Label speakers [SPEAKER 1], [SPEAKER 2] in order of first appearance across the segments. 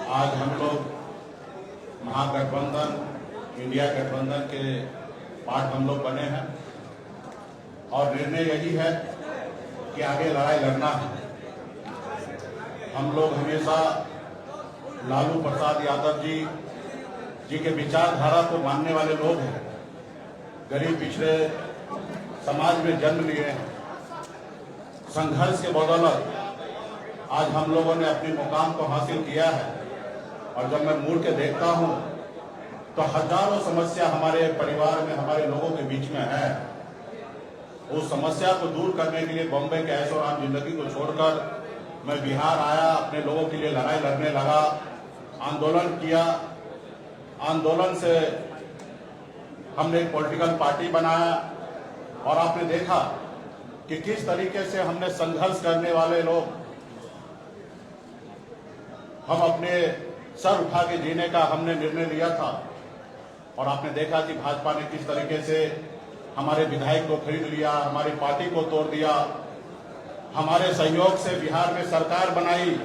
[SPEAKER 1] आज हम लोग महागठबंधन, इंडिया गठबंधन के पार्ट हम लोग बने हैं और निर्णय यही है कि आगे लड़ाई लड़ना है। हम लोग हमेशा लालू प्रसाद यादव जी के विचारधारा को मानने वाले लोग हैं। गरीब पिछड़े समाज में जन्म लिए हैं। संघर्ष के बदौलत आज हम लोगों ने अपने मुकाम को हासिल किया है। और जब मैं मुड़ के देखता हूं तो हजारों समस्या हमारे परिवार में, हमारे लोगों के बीच में है। उस समस्या को दूर करने के लिए बॉम्बे के ऐशो आराम जिंदगी को छोड़कर मैं बिहार आया, अपने लोगों के लिए लड़ाई लड़ने लगा, आंदोलन किया। आंदोलन से हमने एक पॉलिटिकल पार्टी बनाया और आपने देखा कि किस तरीके से हमने संघर्ष करने वाले लोग हम अपने सर उठा के जीने का हमने निर्णय लिया था। और आपने देखा कि भाजपा ने किस तरीके से हमारे विधायक को खरीद लिया, हमारी पार्टी को तोड़ दिया, हमारे सहयोग से बिहार में सरकार बनाई,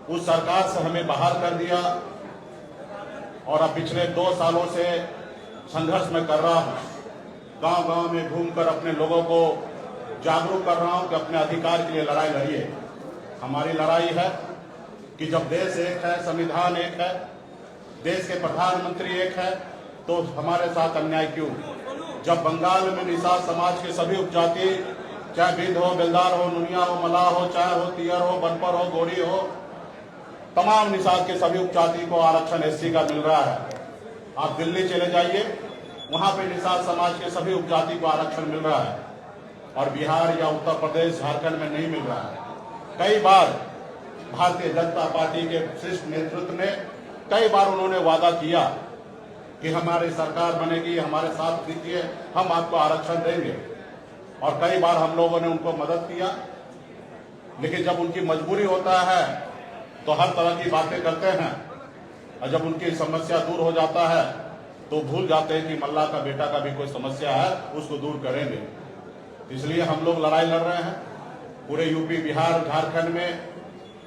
[SPEAKER 1] उस सरकार से हमें बाहर कर दिया। और अब पिछले 2 सालों से संघर्ष में कर रहा हूं, गांव-गांव में घूमकर अपने लोगों को जागरूक कर रहा हूं कि अपने अधिकार के लिए लड़ाई लड़िए। हमारी लड़ाई है कि जब देश एक है, संविधान एक है, देश के प्रधानमंत्री एक है, तो हमारे साथ अन्याय क्यों? जब बंगाल में निषाद समाज के सभी उपजाति, चाहे बिंद हो, बेलदार हो, नुनिया हो, मलाह हो, चाहे हो तियर हो, बनपर हो, गोरी हो, तमाम निषाद के सभी उपजाति को आरक्षण एससी का मिल रहा है। आप दिल्ली चले जाइए, वहां पे निषाद समाज के सभी उपजाति को आरक्षण मिल रहा है और बिहार या उत्तर प्रदेश, झारखंड में नहीं मिल रहा है। कई बार भारतीय जनता पार्टी के शीर्ष नेतृत्व ने कई बार उन्होंने वादा किया कि हमारी सरकार बनेगी, हमारे साथ दीजिए, हम आपको आरक्षण देंगे। और कई बार हम लोगों ने उनको मदद किया, लेकिन जब उनकी मजबूरी होता है तो हर तरह की बातें करते हैं और जब उनकी समस्या दूर हो जाता है तो भूल जाते हैं कि मल्ला का बेटा का भी कोई समस्या है, उसको दूर करेंगे। इसलिए हम लोग लड़ाई लड़ रहे हैं। पूरे यूपी, बिहार, झारखंड में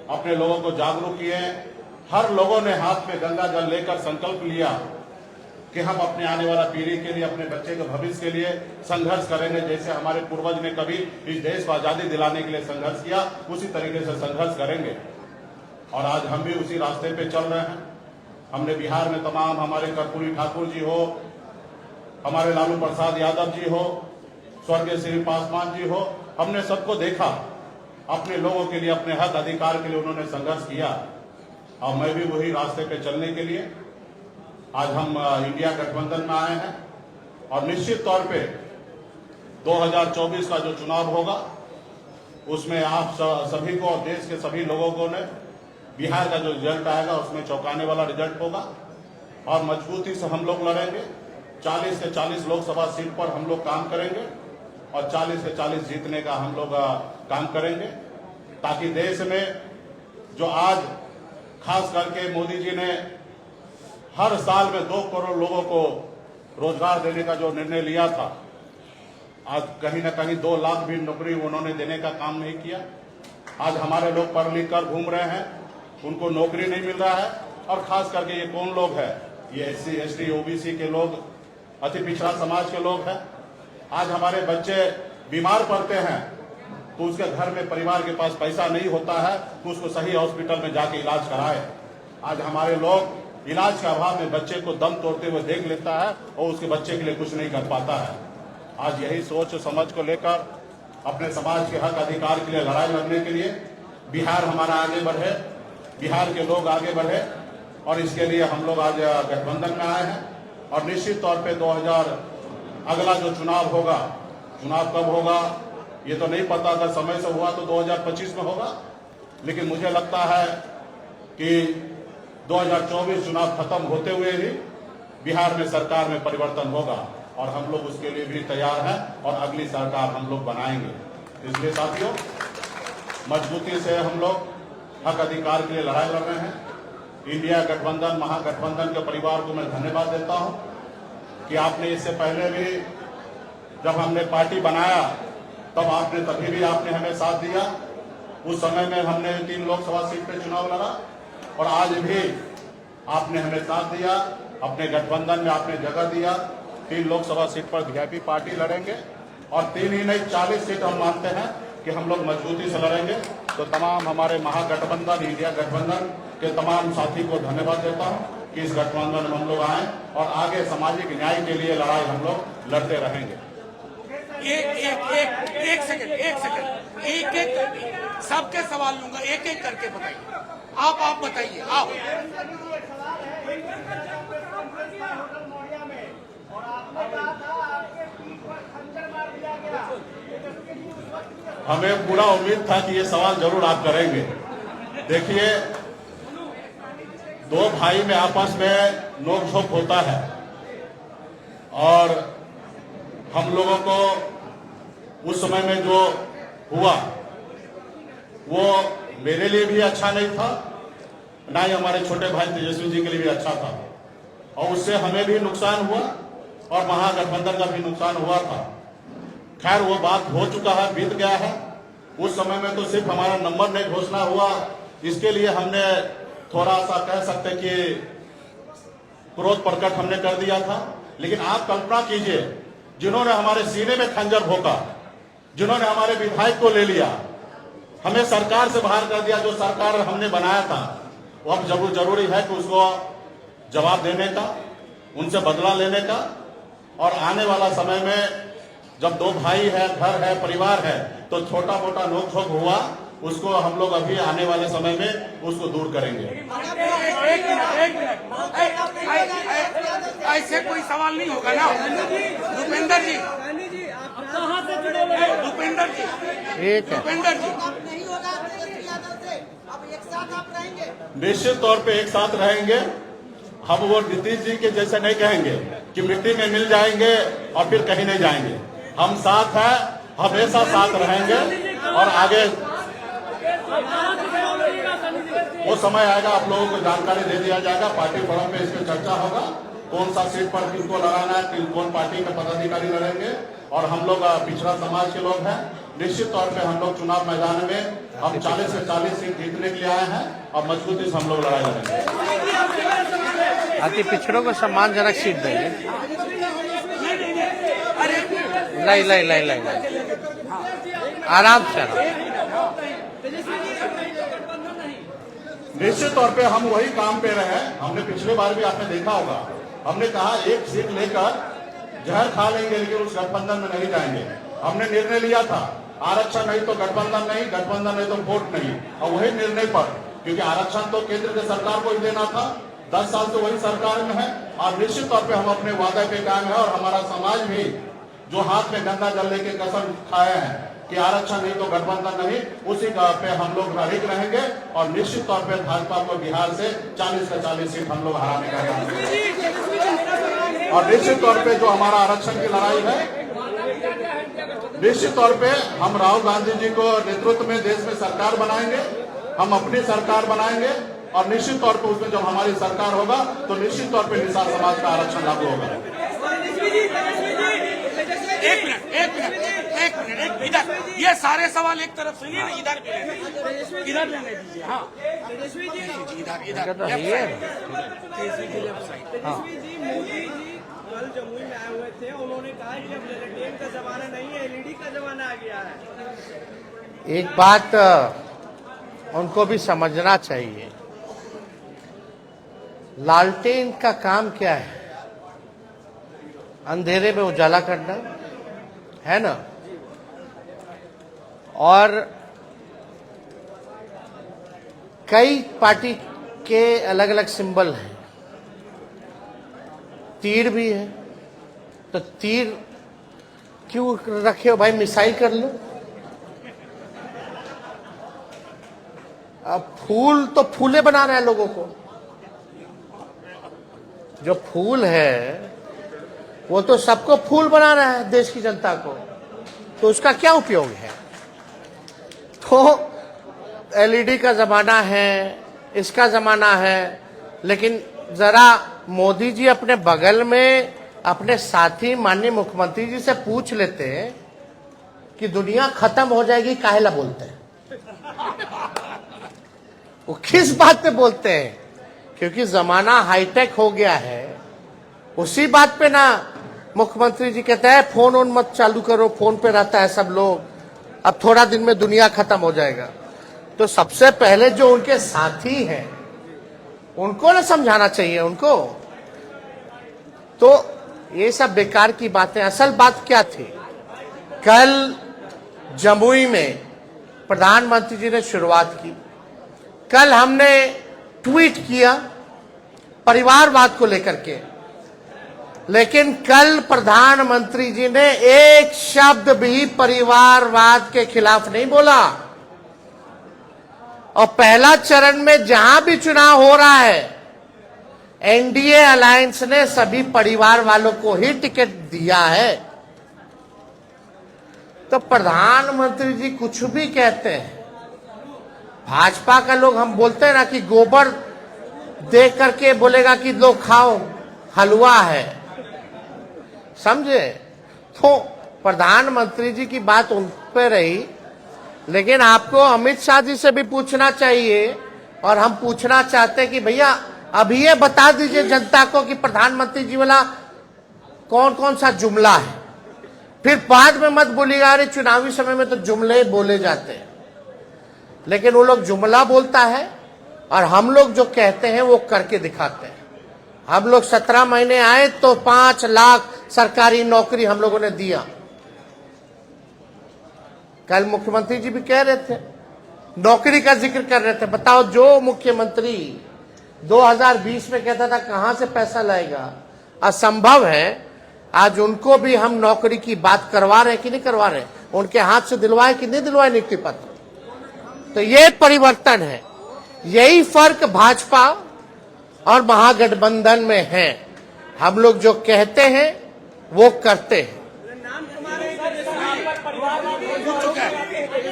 [SPEAKER 1] अपने लोगों को जागरूक किए। हर लोगों ने हाथ में गंगा जल लेकर संकल्प लिया कि हम अपने आने वाला पीढ़ी के लिए, अपने बच्चे के भविष्य के लिए संघर्ष करेंगे। जैसे हमारे पूर्वज ने कभी इस देश को आजादी दिलाने के लिए संघर्ष किया, उसी तरीके से संघर्ष करेंगे। और आज हम भी उसी रास्ते पे चल रहे हैं। हमने बिहार में तमाम, हमारे कर्पूरी ठाकुर जी हो, हमारे लालू प्रसाद यादव जी हो, स्वर्गीय श्री पासवान जी हो, हमने सबको देखा। अपने लोगों के लिए, अपने हक अधिकार के लिए उन्होंने संघर्ष किया और मैं भी वही रास्ते पे चलने के लिए आज हम इंडिया गठबंधन में आए हैं। और निश्चित तौर पे 2024 का जो चुनाव होगा उसमें आप सभी को, देश के सभी लोगों को ने बिहार का जो रिजल्ट आएगा उसमें चौंकाने वाला रिजल्ट होगा और मजबूती से हम लोग लड़ेंगे। 40 से 40 लोकसभा सीट पर हम लोग काम करेंगे और 40 से 40 जीतने का हम लोग काम करेंगे, ताकि देश में जो आज खास करके मोदी जी ने हर साल में 2 करोड़ लोगों को रोजगार देने का जो निर्णय लिया था, आज कहीं न कहीं 2 लाख भी नौकरी उन्होंने देने का काम नहीं किया। आज हमारे लोग पढ़ लिख कर घूम रहे हैं, उनको नौकरी नहीं मिल रहा है। और खास करके ये कौन लोग हैं? ये एससी, एसटी, ओबीसी के लोग, अति पिछड़ा समाज के लोग हैं। आज हमारे बच्चे बीमार पड़ते हैं तो उसके घर में, परिवार के पास पैसा नहीं होता है तो उसको सही हॉस्पिटल में जाके इलाज कराए। आज हमारे लोग इलाज के अभाव में बच्चे को दम तोड़ते हुए देख लेता है और उसके बच्चे के लिए कुछ नहीं कर पाता है। आज यही सोच समझ को लेकर अपने समाज के हक अधिकार के लिए लड़ाई लड़ने के लिए बिहार हमारा आगे बढ़े, बिहार के लोग आगे बढ़े, और इसके लिए हम लोग आज गठबंधन में आए हैं। और निश्चित तौर पे 2000 अगला जो चुनाव होगा, चुनाव कब होगा ये तो नहीं पता, अगर समय से हुआ तो 2025 में होगा, लेकिन मुझे लगता है कि 2024 चुनाव खत्म होते हुए ही बिहार में सरकार में परिवर्तन होगा और हम लोग उसके लिए भी तैयार हैं और अगली सरकार हम लोग बनाएंगे। इसलिए साथियों, मजबूती से हम लोग हक अधिकार के लिए लड़ाई लड़ रहे हैं। इंडिया गठबंधन, महागठबंधन के परिवार को मैं धन्यवाद देता हूं कि आपने इससे पहले भी जब हमने पार्टी बनाया तब तभी भी आपने हमें साथ दिया। उस समय में हमने 3 लोकसभा सीट पे चुनाव लड़ा और आज भी आपने हमें साथ दिया, अपने गठबंधन में आपने जगह दिया। 3 लोकसभा सीट पर वीआईपी पार्टी लड़ेंगे और 3 ही नहीं 40 सीट हम मानते हैं कि हम लोग मजबूती से लड़ेंगे। तो तमाम हमारे महागठबंधन, इंडिया गठबंधन के तमाम साथी को धन्यवाद देता हूं कि इस गठबंधन में हम लोग आए और आगे सामाजिक न्याय के लिए लड़ाई हम लोग लड़ते रहेंगे।
[SPEAKER 2] एक सेकंड, एक सबके सवाल लूंगा, एक एक करके बताइए। आप बताइए। आप
[SPEAKER 1] हमें पूरा उम्मीद था कि ये सवाल जरूर आप करेंगे। देखिए, 2 भाई में आपस में नोक-झोंक होता है और हम लोगों को उस समय में जो हुआ वो मेरे लिए भी अच्छा नहीं था, ना ही हमारे छोटे भाई तेजस्वी जी के लिए भी अच्छा था, और उससे हमें भी नुकसान हुआ और महागठबंधन का भी नुकसान हुआ था। खैर, वो बात हो चुका है, बीत गया है। उस समय में तो सिर्फ हमारा नंबर नहीं घोषणा हुआ, इसके लिए हमने थोड़ा सा कह सकते कि क्रोध प्रकट हमने कर दिया था। लेकिन आप कल्पना कीजिए, जिन्होंने हमारे सीने में खंजर भोंका, जिन्होंने हमारे विधायक को ले लिया, हमें सरकार से बाहर कर दिया, जो सरकार हमने बनाया था, वो अब जरूरी है कि उसको जवाब देने का, उनसे बदला लेने का। और आने वाला समय में जब 2 भाई है, घर है, परिवार है, तो छोटा मोटा नोक झोंक हुआ, उसको हम लोग अभी आने वाले समय में उसको दूर करेंगे।
[SPEAKER 2] एक मिनट, ऐसे कोई सवाल नहीं होगा ना भूपेंद्र जी। भूपेंद्र जी, भूपेंद्र जी,
[SPEAKER 1] निश्चित तौर पे एक साथ रहेंगे। हम वो नीतीश जी के जैसे नहीं कहेंगे कि मिट्टी में मिल जाएंगे और फिर कहीं नहीं जाएंगे। हम साथ हैं, हमेशा साथ रहेंगे और आगे वो समय आएगा, आप लोगों को जानकारी दे दिया जाएगा। पार्टी फोरम पे इस पर चर्चा होगा, कौन सा सीट पर किसको लड़ाना है, कौन पार्टी के पदाधिकारी लड़ेंगे। और हम लोग पिछड़ा समाज के लोग हैं, निश्चित तौर पे हम लोग चुनाव मैदान में हम 40 से 40 सीट जीतने के लिए आए हैं और मजबूती से हम लोग लड़ाई लड़ेंगे।
[SPEAKER 3] अति पिछड़ों को सम्मानजनक सीट देंगे। लाई आराम से।
[SPEAKER 1] निश्चित तौर पे हम वही काम पे रहे। हमने पिछले बार भी आपने देखा होगा, हमने कहा एक सीट लेकर जहर खा लेंगे लेकिन उस गठबंधन में नहीं जाएंगे। हमने निर्णय लिया था, आरक्षण नहीं तो गठबंधन नहीं, गठबंधन नहीं तो वोट नहीं। और वही निर्णय पर, क्योंकि आरक्षण तो केंद्र की सरकार को ही देना था, 10 साल से वही सरकार में है। और निश्चित तौर पे हम अपने वादे पे कायम है और हमारा समाज भी जो हाथ में गंगा जल लेके कसम खाए हैं कि आरक्षण नहीं तो गठबंधन नहीं, उसी का पे हम लोग अड़िग रहेंगे और निश्चित तौर पे भाजपा को बिहार से 40 से 40 सीट हम लोग हराने का काम करेंगे। और निश्चित तौर पे जो हमारा आरक्षण की लड़ाई है, निश्चित तौर पे हम राहुल गांधी जी को नेतृत्व में देश में सरकार बनाएंगे, हम अपनी सरकार बनाएंगे और निश्चित तौर पे उसमें जब हमारी सरकार होगा तो निश्चित तौर पे निषाद समाज का आरक्षण लागू होगा।
[SPEAKER 2] एक मिनट, इधर ये सारे सवाल एक तरफ सुनिए ना, इधर लेने दीजिए। हाँ, तेजस्वी जी, इधर
[SPEAKER 4] मोदी जी कल जमुई में आए हुए थे, उन्होंने कहा कि अब लैट्रिन का जमाना नहीं है, एलईडी का जमाना आ गया है।
[SPEAKER 3] एक बात उनको भी समझना चाहिए, लालटेन का काम क्या है? अंधेरे में उजाला करना है ना। और कई पार्टी के अलग अलग सिंबल हैं, तीर भी है, तो तीर क्यों रखे हो भाई? मिसाइल कर लो। अब फूल तो फूले बना रहे हैं लोगों को, जो फूल है वो तो सबको फूल बना रहा है, देश की जनता को, तो उसका क्या उपयोग है? तो एलईडी का जमाना है, इसका जमाना है, लेकिन जरा मोदी जी अपने बगल में अपने साथी माननीय मुख्यमंत्री जी से पूछ लेते कि दुनिया खत्म हो जाएगी, काहे ला बोलते हैं? वो किस बात पे बोलते हैं? क्योंकि जमाना हाईटेक हो गया है, उसी बात पे ना मुख्यमंत्री जी कहते हैं फोन ऑन मत चालू करो, फोन पे रहता है सब लोग, अब थोड़ा दिन में दुनिया खत्म हो जाएगा। तो सबसे पहले जो उनके साथी हैं उनको ना समझाना चाहिए उनको। तो ये सब बेकार की बातें। असल बात क्या थी? कल जमुई में प्रधानमंत्री जी ने शुरुआत की, कल हमने ट्वीट किया परिवारवाद को लेकर के, लेकिन कल प्रधानमंत्री जी ने एक शब्द भी परिवारवाद के खिलाफ नहीं बोला। और पहला चरण में जहां भी चुनाव हो रहा है, एनडीए अलायंस ने सभी परिवार वालों को ही टिकट दिया है। तो प्रधानमंत्री जी कुछ भी कहते हैं, भाजपा का लोग हम बोलते हैं ना कि गोबर देख करके बोलेगा कि लो खाओ हलवा है, समझे? तो प्रधानमंत्री जी की बात उन पे रही, लेकिन आपको अमित शाह जी से भी पूछना चाहिए। और हम पूछना चाहते हैं कि भैया अभी ये बता दीजिए जनता को कि प्रधानमंत्री जी वाला कौन कौन सा जुमला है, फिर बाद में मत बोलिएगा अरे चुनावी समय में तो जुमले बोले जाते हैं। लेकिन वो लोग जुमला बोलता है और हम लोग जो कहते हैं वो करके दिखाते हैं। हम लोग 17 महीने आए तो 5 लाख सरकारी नौकरी हम लोगों ने दिया। कल मुख्यमंत्री जी भी कह रहे थे, नौकरी का जिक्र कर रहे थे। बताओ, जो मुख्यमंत्री 2020 में कहता था कहां से पैसा लाएगा, असंभव है। आज उनको भी हम नौकरी की बात करवा रहे हैं कि नहीं करवा रहे? उनके हाथ से दिलवाए कि नहीं दिलवाए नियुक्ति पत्र? तो ये परिवर्तन है, यही फर्क भाजपा और महागठबंधन में है। हम लोग जो कहते हैं वो करते हैं।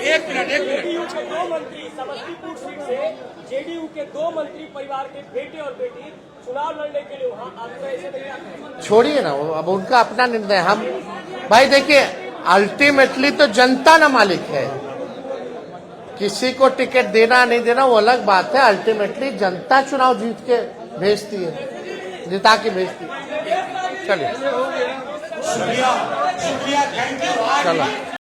[SPEAKER 2] एक मिनट
[SPEAKER 4] जेडीयू के 2 मंत्री समस्तीपुर सीट से, जेडीयू के 2 मंत्री परिवार के बेटे और बेटी चुनाव लड़ने के लिए वहां आपको ऐसे नहीं आता?
[SPEAKER 3] छोड़िए ना, अब उनका अपना निर्णय। हम भाई देखिए, अल्टीमेटली तो जनता ना मालिक है। किसी को टिकट देना नहीं देना वो अलग बात है। अल्टीमेटली जनता चुनाव जीत के भेजती है, जिता के भेजती है। चलिए,
[SPEAKER 2] शुक्रिया, थैंक यू।
[SPEAKER 3] चलो।